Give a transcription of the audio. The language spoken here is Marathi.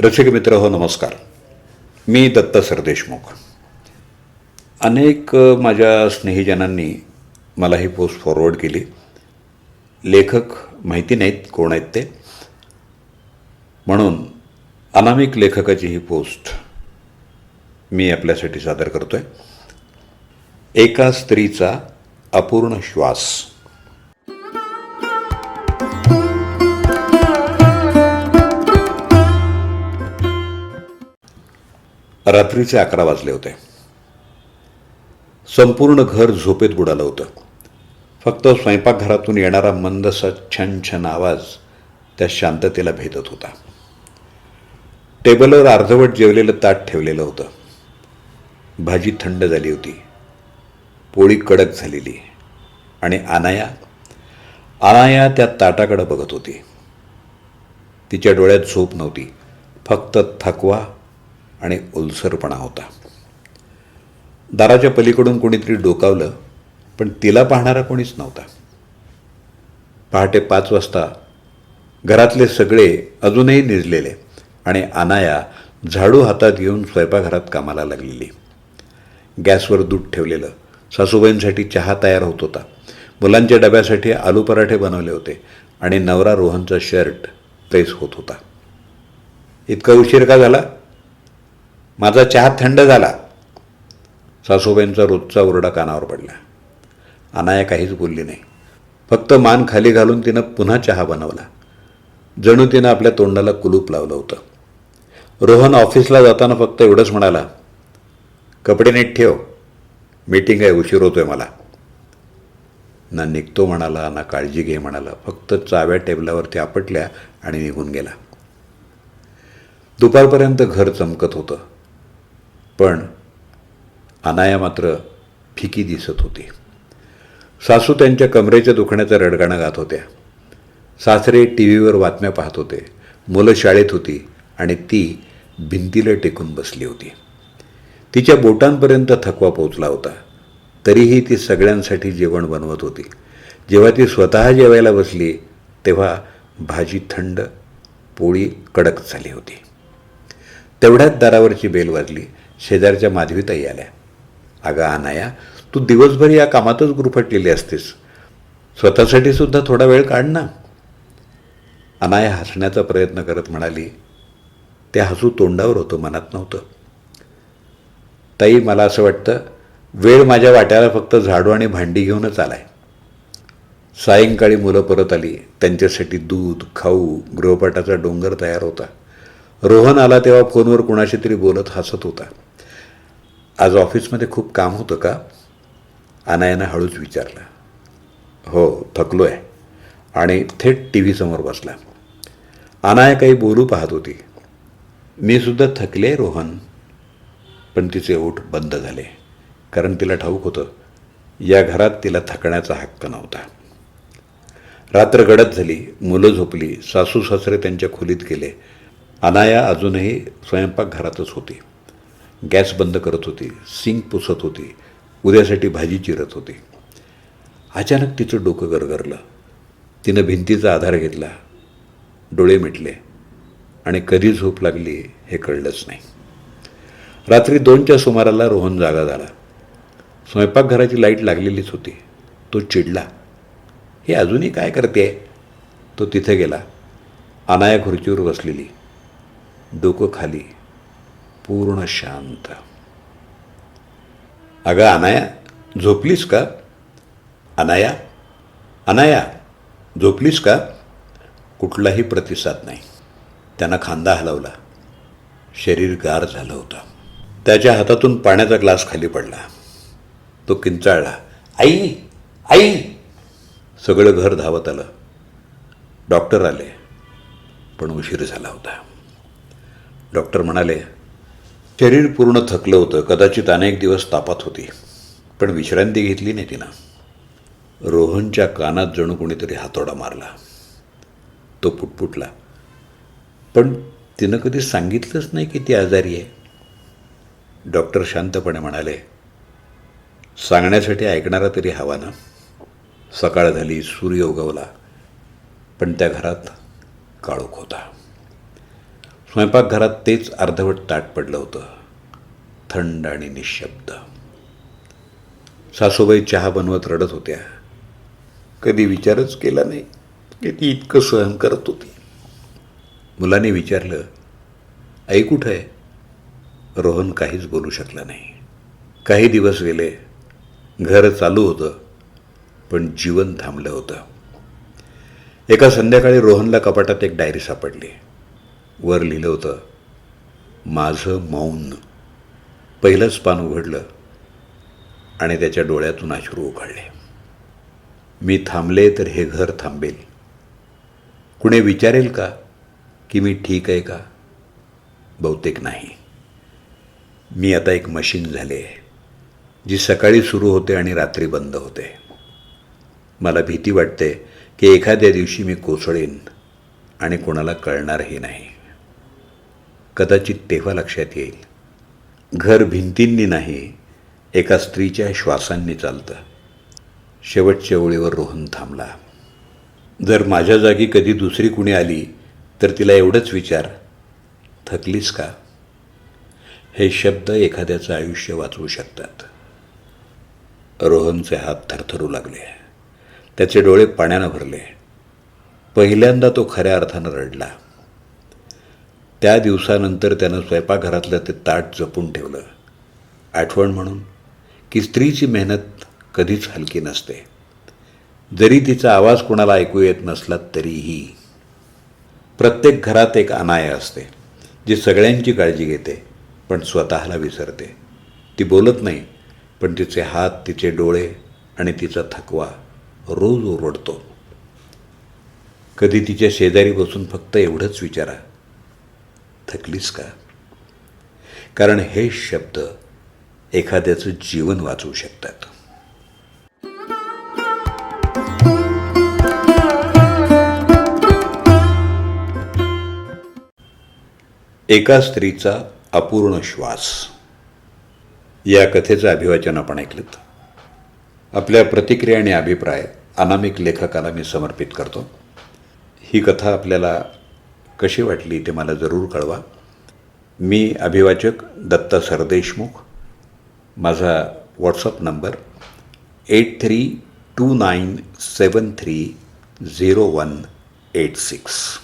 रसिक मित्र हो, नमस्कार. मी दत्त सरदेशमुख. अनेक माझ्या स्नेहीजनांनी मला ही पोस्ट फॉरवर्ड केली. लेखक माहिती नाहीत कोण आहेत ते, म्हणून अनामिक लेखकाची ही पोस्ट मी आपल्यासाठी सादर करतोय. एका स्त्रीचा अपूर्ण श्वास. रात्रीचे 11 वाजले होते. संपूर्ण घर झोपेत बुडालं होतं. फक्त स्वयंपाकघरातून येणारा मंदसा छन छन आवाज त्या शांततेला भेदत होता. टेबलवर अर्धवट जेवलेलं ताट ठेवलेलं होतं. भाजी थंड झाली होती, पोळी कडक झालेली आणि अनाया त्या ताटाकडे बघत होती. तिच्या डोळ्यात झोप नव्हती, फक्त थकवा आणि ओलसरपणा होता. दाराच्या पलीकडून कोणीतरी डोकावलं, पण तिला पाहणारा कोणीच नव्हता. पहाटे 5 वाजता घरातले सगळे अजूनही निजलेले आणि अनाया झाडू हातात घेऊन स्वयंपाकघरात कामाला लागलेली. गॅसवर दूध ठेवलेलं, सासूबाईंसाठी चहा तयार होत होता, मुलांच्या डब्यासाठी आलू पराठे बनवले होते आणि नवरा रोहनचा शर्ट प्रेस होत होता. इतका उशीर का झाला? माझा चहा थंड झाला. सासूबाईंचा रोजचा ओरडा कानावर पडला. अनाया काहीच बोलली नाही. फक्त मान खाली घालून तिनं पुन्हा चहा बनवला. जणू तिनं आपल्या तोंडाला कुलूप लावलं होतं. रोहन ऑफिसला जाताना फक्त एवढंच म्हणाला, कपडे नीट ठेव, मीटिंग आहे, उशीर होतोय मला. ना निघतो म्हणाला, ना काळजी घे म्हणाला. फक्त चाव्या टेबलावरती आपटल्या आणि निघून गेला. दुपारपर्यंत घर चमकत होतं, पण अनाया मात्र फिकी दिसत होती. सासू त्यांच्या कमरेच्या दुखण्याचं रडगाणं गात होत्या. सासरे टीव्हीवर बातम्या पाहत होते. मुलं शाळेत होती आणि ती भिंतीला टेकून बसली होती. तिच्या बोटांपर्यंत थकवा पोचला होता. तरीही ती सगळ्यांसाठी जेवण बनवत होती. जेव्हा ती स्वतः जेवायला बसली तेव्हा भाजी थंड, पोळी कडक झाली होती. तेवढ्यात दारावरची बेल वाजली. शेजारच्या माधवीताई आल्या. अगं अनाया, तू दिवसभर या कामातच गुरफटलेली असतेस, स्वतःसाठी सुद्धा थोडा वेळ काढ ना. अनाया हसण्याचा प्रयत्न करत म्हणाली. ते हसू तोंडावर होतं, मनात नव्हतं. ताई, मला असं वाटतं वेळ माझ्या वाट्याला फक्त झाडू आणि भांडी घेऊनच आलाय. सायंकाळी मुलं परत आली. त्यांच्यासाठी दूध, खाऊ, गृहपाठाचा डोंगर तयार होता. रोहन आला तेव्हा फोनवर कुणाशी तरी बोलत हसत होता. आज ऑफिसमध्ये खूप काम होतं का? अनायानं हळूच विचारलं. हो, थकलो आहे, आणि थेट टी व्ही समोर बसला. अनाया काही बोलू पाहत होती. मी सुद्धा थकले रोहन. पण तिचे ओठ बंद झाले, कारण तिला ठाऊक होतं या घरात तिला थकण्याचा हक्क नव्हता. रात्र गडद झाली. मुलं झोपली. सासू सासरे त्यांच्या खोलीत गेले. अनाया अजूनही स्वयंपाकघरातच होती. गॅस बंद करत होती, सिंक पुसत होती, उद्यासाठी भाजी चिरत होती. अचानक तिचं डोकं गरगरलं. तिनं भिंतीचा आधार घेतला, डोळे मिटले आणि कधी झोप लागली हे कळलंच नाही. रात्री 2च्या सुमाराला रोहन जागा झाला. स्वयंपाकघराची लाईट लागलेलीच होती. तो चिडला. हे अजूनही काय करते? तो तिथे गेला. अनाया खुर्चीवर बसलेली, डोकं खाली, पूर्ण शांत. अगं अनाया, झोपलीस का? अनाया, झोपलीस का? कुठलाही प्रतिसाद नाही. त्यानं खांदा हलवला. शरीर गार झालं होतं. त्याच्या हातातून पाण्याचा ग्लास खाली पडला. तो किंचाळला, आई आई. सगळं घर धावत आलं. डॉक्टर आले, पण उशीर झाला होता. डॉक्टर म्हणाले, शरीर पूर्ण थकलं होतं, कदाचित अनेक दिवस तापात होती, पण विश्रांती घेतली नाही तिनं. रोहनच्या कानात जणू कोणीतरी हातोडा मारला. तो पुटपुटला, पण तिनं कधी सांगितलंच नाही की ती आजारी आहे. डॉक्टर शांतपणे म्हणाले, सांगण्यासाठी ऐकणारा तरी हवा ना. सकाळ झाली, सूर्य उगवला, पण त्या घरात काळोख होता. स्वयंपाकघरात तेच अर्धवट ताट पडलं होतं, थंड आणि निःशब्द. सासूबाई चहा बनवत रडत होत्या. कधी विचारच केला नाही की ती इतकं सहन करत होती. मुलाने विचारलं, आई कुठं आहे? रोहन काहीच बोलू शकला नाही. काही दिवस गेले. घर चालू होतं, पण जीवन थांबलं होतं. एका संध्याकाळी रोहनला कपाटात एक डायरी सापडली. वर लिहिलं होतं, माझं मौन. पहिलंच पान उघडलं आणि त्याच्या डोळ्यातून अश्रू उघडले. मी थांबले तर हे घर थांबेल. कुणी विचारेल का की मी ठीक आहे का? बहुतेक नाही. मी आता एक मशीन झाले, जी सकाळी सुरू होते आणि रात्री बंद होते. मला भीती वाटते की एखाद्या दिवशी मी कोसळेन आणि कोणाला कळणारही नाही. कदाचित तेव्हा लक्षात येईल, घर भिंतींनी नाही, एका स्त्रीच्या श्वासांनी चालतं. शेवटच्या ओळीवर रोहन थांबला. जर माझ्या जागी कधी दुसरी कुणी आली तर तिला एवढंच विचार, थकलीस का? हे शब्द एखाद्याचं आयुष्य वाचवू शकतात. रोहनचे हात थरथरू लागले. त्याचे डोळे पाण्यानं भरले. पहिल्यांदा तो खऱ्या अर्थानं रडला. त्या दिवसानंतर त्यानं स्वयंपाकघरातलं ते ताट जपून ठेवलं, आठवण म्हणून की स्त्रीची मेहनत कधीच हलकी नसते. जरी तिचा आवाज कोणाला ऐकू येत नसला तरीही. प्रत्येक घरात एक अनाया असते, जी सगळ्यांची काळजी घेते पण स्वतःला विसरते. ती बोलत नाही, पण तिचे हात, तिचे डोळे आणि तिचा थकवा रोज ओरडतो. कधी तिच्या शेजारी बसून फक्त एवढंच विचारा, थकलीस का? कारण हे शब्द एखाद्याचं जीवन वाचवू शकतात. एका स्त्रीचा अपूर्ण श्वास या कथेचं अभिवाचन आपण ऐकलं. आपल्या प्रतिक्रिया आणि अभिप्राय अनामिक लेखकाला मी समर्पित करतो. ही कथा आपल्याला कशी वाटली ते मला जरूर कळवा. मी अभिवाचक दत्ता सरदेशमुख. माझा व्हॉट्सअप नंबर 8329730186.